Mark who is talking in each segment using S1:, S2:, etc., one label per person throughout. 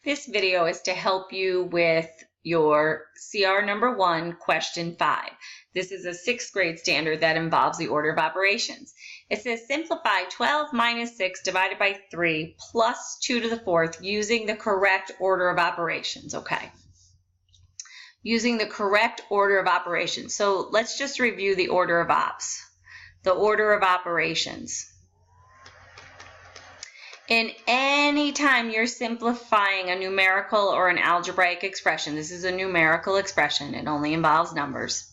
S1: This video is to help you with your CR number 1, question 5. This is a 6th grade standard that involves the order of operations. It says simplify 12 minus 6 divided by 3 plus 2 to the 4th using the correct order of operations. Okay. Using the correct order of operations. So let's just review the order of ops. The order of operations. In any time you're simplifying a numerical or an algebraic expression, this is a numerical expression, it only involves numbers,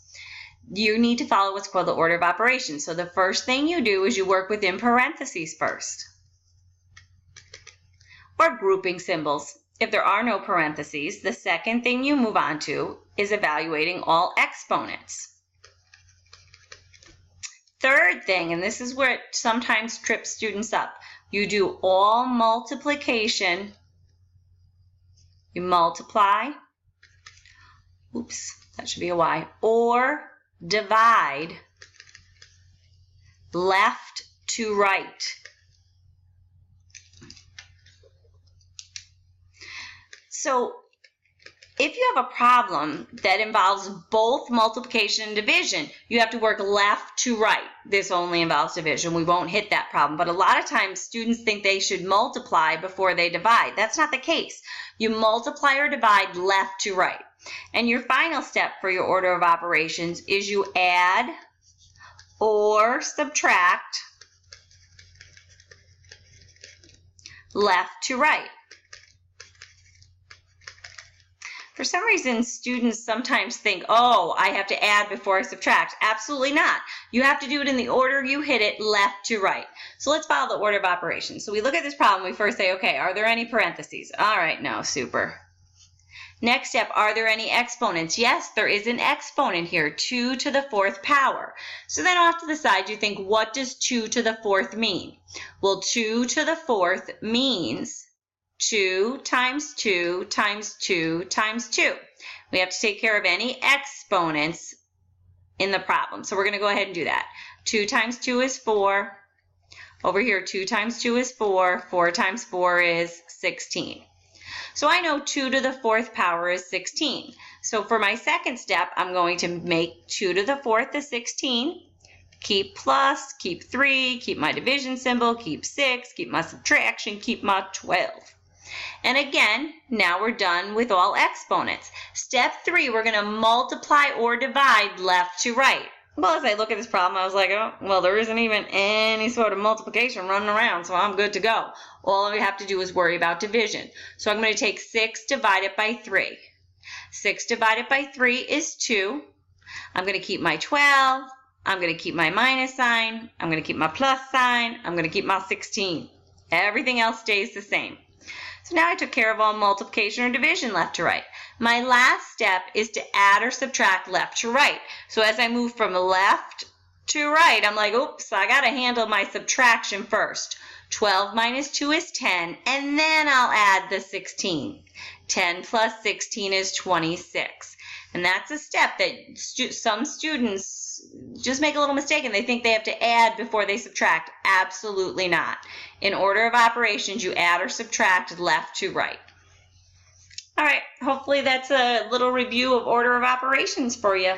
S1: you need to follow what's called the order of operations. So the first thing you do is you work within parentheses first, or grouping symbols. If there are no parentheses, the second thing you move on to is evaluating all exponents. Third thing, and this is where it sometimes trips students up, you do all multiplication, you multiply, oops, that should be a Y, or divide left to right. So if you have a problem that involves both multiplication and division, you have to work left to right. This only involves division. We won't hit that problem. But a lot of times students think they should multiply before they divide. That's not the case. You multiply or divide left to right. And your final step for your order of operations is you add or subtract left to right. For some reason, students sometimes think, oh, I have to add before I subtract. Absolutely not. You have to do it in the order you hit it, left to right. So let's follow the order of operations. So we look at this problem, we first say, okay, are there any parentheses? All right, no, super. Next step, are there any exponents? Yes, there is an exponent here, 2 to the 4th power. So then off to the side, you think, what does 2 to the 4th mean? Well, 2 to the 4th means 2 times 2 times 2 times 2. We have to take care of any exponents in the problem. So we're going to go ahead and do that. 2 times 2 is 4. Over here, 2 times 2 is 4. 4 times 4 is 16. So I know 2 to the 4th power is 16. So for my second step, I'm going to make 2 to the 4th is 16. Keep plus, keep 3, keep my division symbol, keep 6, keep my subtraction, keep my 12. And again, now we're done with all exponents. Step 3, we're going to multiply or divide left to right. Well, as I look at this problem, I was like, oh, well, there isn't even any sort of multiplication running around, so I'm good to go. All we have to do is worry about division. So I'm going to take 6 divided by 3. 6 divided by 3 is 2. I'm going to keep my 12. I'm going to keep my minus sign. I'm going to keep my plus sign. I'm going to keep my 16. Everything else stays the same. So now I took care of all multiplication or division left to right. My last step is to add or subtract left to right. So as I move from left to right, I'm like, oops, I got to handle my subtraction first. 12 minus 2 is 10, and then I'll add the 16. 10 plus 16 is 26. And that's a step that some students just make a little mistake and they think they have to add before they subtract. Absolutely not. In order of operations, you add or subtract left to right. All right, hopefully that's a little review of order of operations for you.